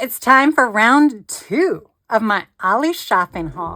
It's time for round 2 of my Ollie shopping haul.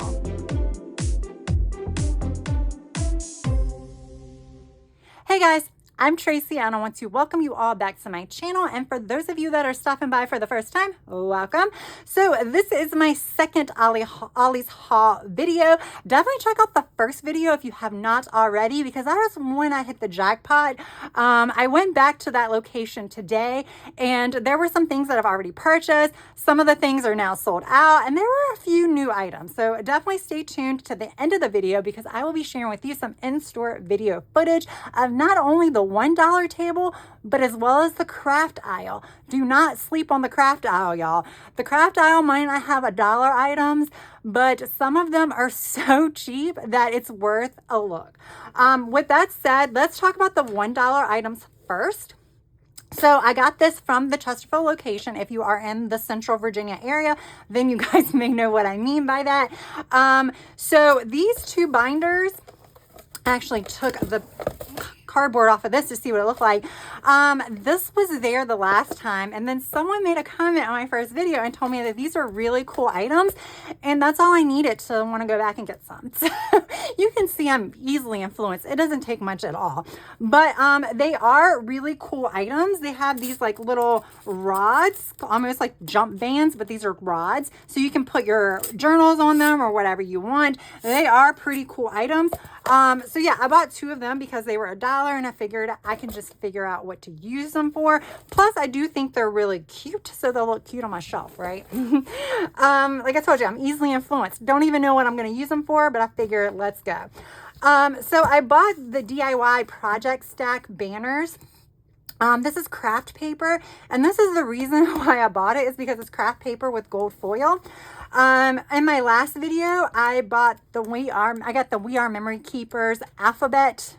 Hey guys, I'm Tracy and I want to welcome you all back to my channel, and for those of you that are stopping by for the first time, welcome. So this is my second Ollie's haul video. Definitely check out the first video if you have not already, because that was when I hit the jackpot. I went back to that location today and there were some things that I've already purchased. Some of the things are now sold out and there were a few new items. So definitely stay tuned to the end of the video because I will be sharing with you some in-store video footage of not only the $1 table, but as well as the craft aisle. Do not sleep on the craft aisle, y'all. The craft aisle might not have $1 items, but some of them are so cheap that it's worth a look. With that said, let's talk about the $1 items first. So I got this from the Chesterfield location. If you are in the Central Virginia area, then you guys may know what I mean by that. So these two binders, I actually took the cardboard off of this to see what it looked like. This was there the last time, and then someone made a comment on my first video and told me that these are really cool items, and that's all I needed to want to go back and get some. So you can see I'm easily influenced. It doesn't take much at all, but they are really cool items. They have these like little rods, almost like jump bands, but these are rods, so you can put your journals on them or whatever you want. They are pretty cool items. So yeah, I bought 2 of them because they were $1 and I figured I can just figure out what to use them for. Plus I do think they're really cute, so they'll look cute on my shelf, right? Like I told you, I'm easily influenced. Don't even know what I'm going to use them for, but I figured let's go. So I bought the DIY project stack banners. This is craft paper, and this is the reason why I bought it, is because it's craft paper with gold foil. In my last video, I got the We Are Memory Keepers alphabet,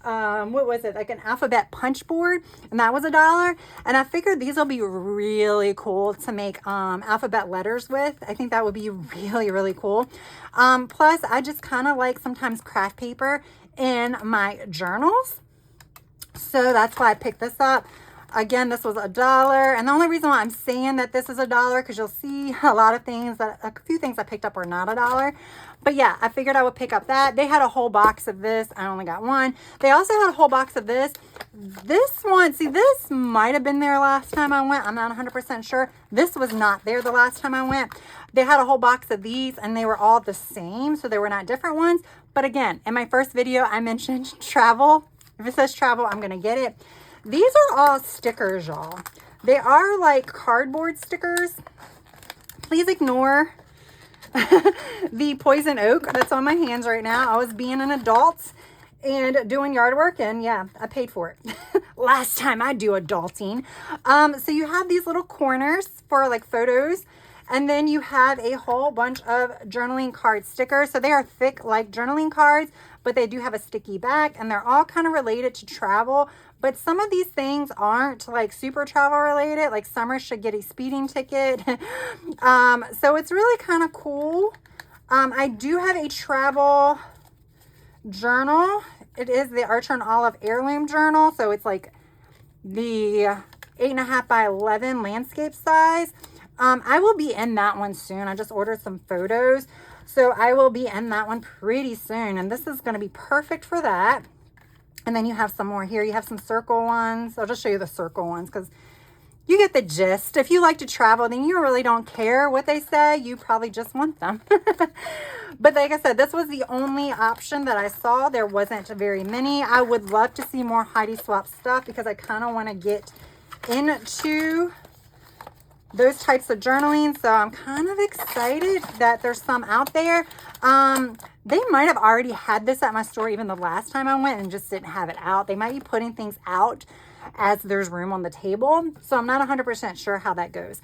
what was it, like an alphabet punch board, and that was $1. And I figured these will be really cool to make alphabet letters with. I think that would be really, really cool. Plus I just kind of like sometimes craft paper in my journals. So that's why I picked this up. Again, this was $1. And the only reason why I'm saying that this is $1, because you'll see a lot of things, that a few things I picked up were not $1. But yeah, I figured I would pick up that. They had a whole box of this. I only got one. They also had a whole box of this. This one, see, this might have been there last time I went. I'm not 100% sure. This was not there the last time I went. They had a whole box of these and they were all the same, so they were not different ones. But again, in my first video, I mentioned travel. If it says travel, I'm going to get it. These are all stickers, y'all. They are like cardboard stickers. Please ignore the poison oak that's on my hands right now. I was being an adult and doing yard work, and yeah, I paid for it. Last time I do adulting. So you have these little corners for like photos. And then you have a whole bunch of journaling card stickers. So they are thick like journaling cards, but they do have a sticky back, and they're all kind of related to travel. But some of these things aren't like super travel related, like Summer should get a speeding ticket. So it's really kind of cool. I do have a travel journal. It is the Archer and Olive Heirloom Journal. So it's like the 8.5 by 11 landscape size. I will be in that one soon. I just ordered some photos, so I will be in that one pretty soon, and this is going to be perfect for that. And then you have some more here. You have some circle ones. I'll just show you the circle ones because you get the gist. If you like to travel, then you really don't care what they say. You probably just want them. But like I said, this was the only option that I saw. There wasn't very many. I would love to see more Heidi Swap stuff because I kind of want to get into those types of journaling. So I'm kind of excited that there's some out there. They might have already had this at my store even the last time I went and just didn't have it out. They might be putting things out as there's room on the table. So I'm not 100% sure how that goes.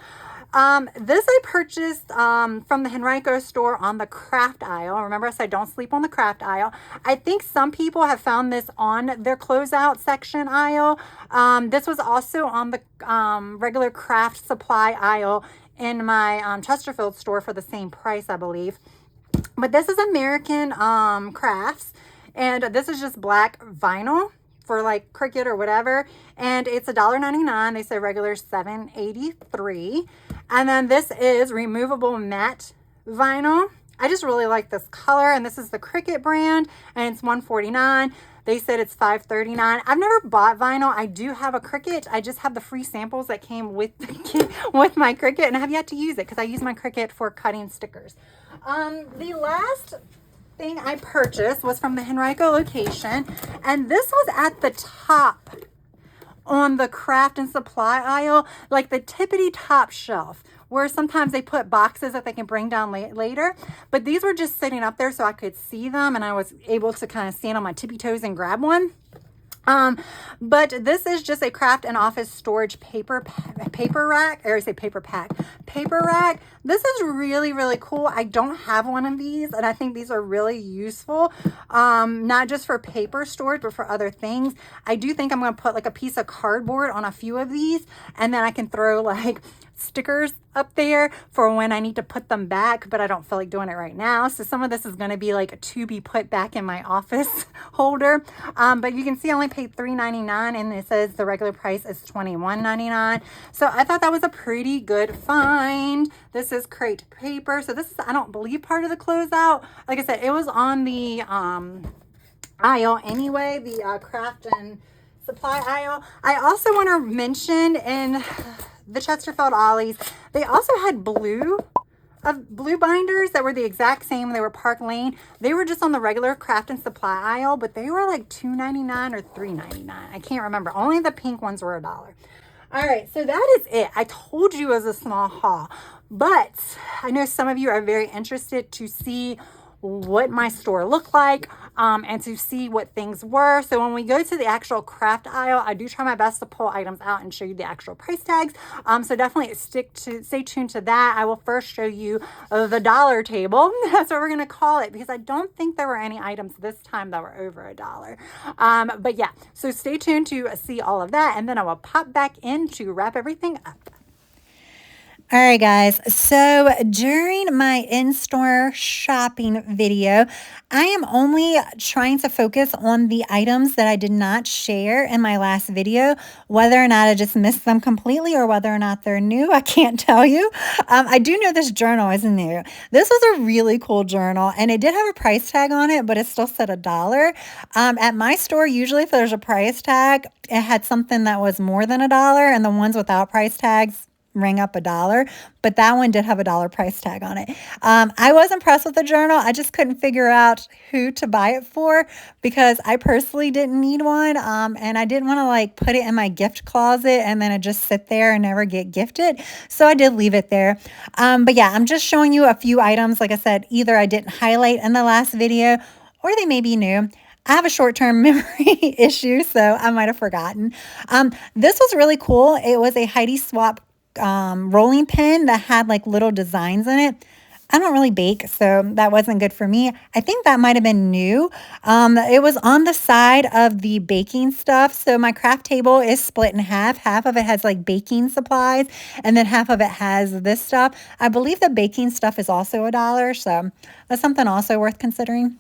This I purchased from the Henrico store on the craft aisle. Remember I said don't sleep on the craft aisle. I think some people have found this on their closeout section aisle. This was also on the regular craft supply aisle in my Chesterfield store for the same price, I believe. But this is American Crafts, and this is just black vinyl for like Cricut or whatever, and it's $1.99. They say regular $7.83. And then this is removable matte vinyl. I just really like this color, and this is the Cricut brand, and it's $149. They said it's $5.39. I've never bought vinyl. I do have a Cricut. I just have the free samples that came with with my Cricut, and I have yet to use it because I use my Cricut for cutting stickers. The last thing I purchased was from the Henrico location, and this was at the top on the craft and supply aisle, like the tippity top shelf, where sometimes they put boxes that they can bring down later. But these were just sitting up there so I could see them, and I was able to kind of stand on my tippy toes and grab one. But this is just a craft and office storage paper rack, or I say paper rack. This is really, really cool. I don't have one of these, and I think these are really useful, not just for paper storage, but for other things. I do think I'm going to put like a piece of cardboard on a few of these, and then I can throw like stickers up there for when I need to put them back, but I don't feel like doing it right now. So some of this is going to be like to be put back in my office holder. But you can see I only paid $3.99, and it says the regular price is $21.99. So I thought that was a pretty good find. This is crate paper. So this is, I don't believe, part of the closeout. Like I said, it was on the aisle anyway, the craft and supply aisle. I also want to mention in the Chesterfield Ollies, they also had blue binders that were the exact same. They were Park Lane. They were just on the regular craft and supply aisle, but they were like $2.99 or $3.99. I can't remember. Only the pink ones were $1. All right, so that is it. I told you it was a small haul, but I know some of you are very interested to see what my store looked like, and to see what things were. So when we go to the actual craft aisle, I do try my best to pull items out and show you the actual price tags. So definitely stay tuned to that. I will first show you the dollar table. That's what we're going to call it, because I don't think there were any items this time that were over $1. But yeah, so stay tuned to see all of that, and then I will pop back in to wrap everything up. All right, guys, so during my in-store shopping video, I am only trying to focus on the items that I did not share in my last video. Whether or not I just missed them completely or whether or not they're new, I can't tell you. I do know this journal is new. This was a really cool journal, and it did have a price tag on it, but it still said $1. At my store, usually if there's a price tag, it had something that was more than $1, and the ones without price tags ring up $1, but that one did have $1 price tag on it. I was impressed with the journal. I just couldn't figure out who to buy it for, because I personally didn't need one, and I didn't want to like put it in my gift closet and then it just sit there and never get gifted. So I did leave it there. But yeah, I'm just showing you a few items. Like I said, either I didn't highlight in the last video, or they may be new. I have a short-term memory issue, so I might have forgotten. This was really cool. It was a Heidi Swap rolling pin that had like little designs in it. I don't really bake, so that wasn't good for me. I think that might have been new. It was on the side of the baking stuff. So my craft table is split in half. Half of it has like baking supplies, and then half of it has this stuff. I believe the baking stuff is also $1, so that's something also worth considering.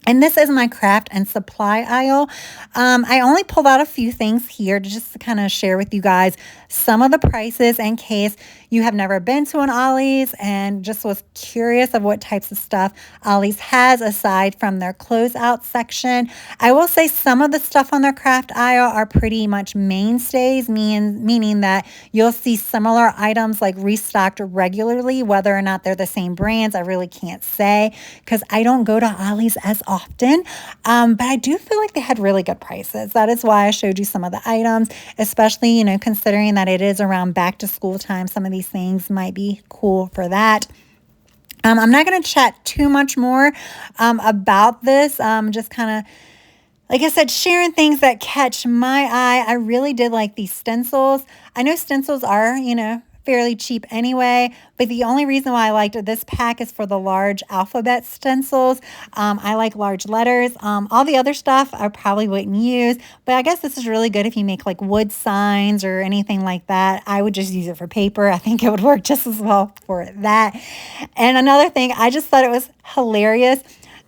And this is my craft and supply aisle. I only pulled out a few things here to just kind of share with you guys some of the prices in case you have never been to an Ollie's and just was curious of what types of stuff Ollie's has aside from their closeout section. I will say some of the stuff on their craft aisle are pretty much mainstays, meaning that you'll see similar items like restocked regularly. Whether or not they're the same brands, I really can't say because I don't go to Ollie's as often. But I do feel like they had really good prices. That is why I showed you some of the items, especially, considering that it is around back to school time. Some of these things might be cool for that. I'm not going to chat too much more about this. Just kind of, like I said, sharing things that catch my eye. I really did like these stencils. I know stencils are, fairly cheap anyway, but the only reason why I liked this pack is for the large alphabet stencils. I like large letters. All the other stuff I probably wouldn't use, but I guess this is really good if you make like wood signs or anything like that. I would just use it for paper. I think it would work just as well for that. And another thing, I just thought it was hilarious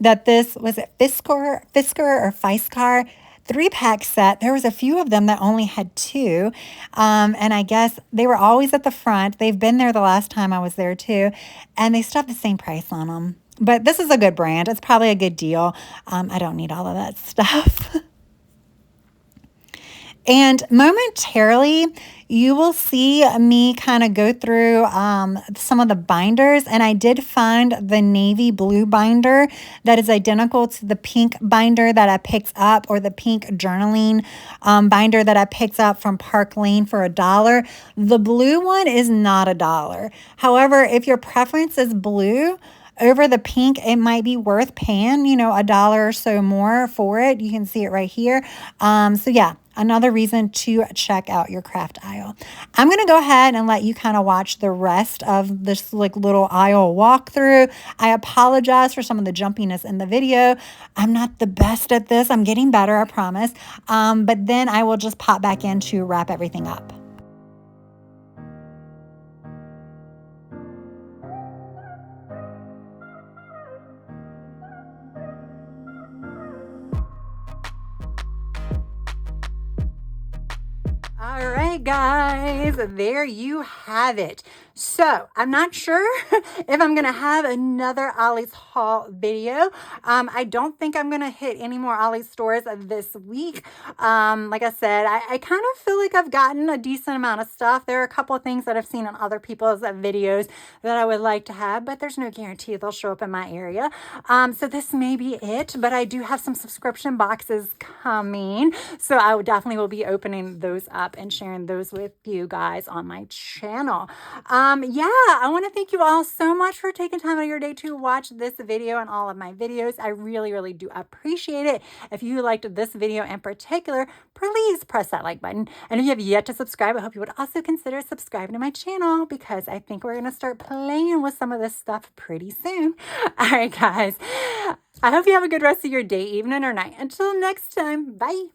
that this, was it Fiskar or Fiskar? 3-pack set. There was a few of them that only had 2. And I guess they were always at the front. They've been there the last time I was there too. And they still have the same price on them. But this is a good brand. It's probably a good deal. I don't need all of that stuff. And momentarily, you will see me kind of go through some of the binders. And I did find the navy blue binder that is identical to the pink binder that I picked up, or the pink journaling binder that I picked up from Park Lane for $1. The blue one is not $1. However, if your preference is blue over the pink, it might be worth paying, you know, $1 or so more for it. You can see it right here. So yeah, another reason to check out your craft aisle. I'm going to go ahead and let you kind of watch the rest of this like little aisle walkthrough. I apologize for some of the jumpiness in the video. I'm not the best at this. I'm getting better, I promise. But then I will just pop back in to wrap everything up. All right, guys, there you have it. So I'm not sure if I'm going to have another Ollie's haul video. I don't think I'm going to hit any more Ollie's stores this week. Like I said, I kind of feel like I've gotten a decent amount of stuff. There are a couple of things that I've seen in other people's videos that I would like to have, but there's no guarantee they'll show up in my area. So this may be it, but I do have some subscription boxes coming. So I definitely will be opening those up and sharing those with you guys on my channel. Yeah, I want to thank you all so much for taking time out of your day to watch this video and all of my videos. I really, really do appreciate it. If you liked this video in particular, please press that like button. And if you have yet to subscribe, I hope you would also consider subscribing to my channel, because I think we're going to start playing with some of this stuff pretty soon. All right, guys. I hope you have a good rest of your day, evening, or night. Until next time, bye.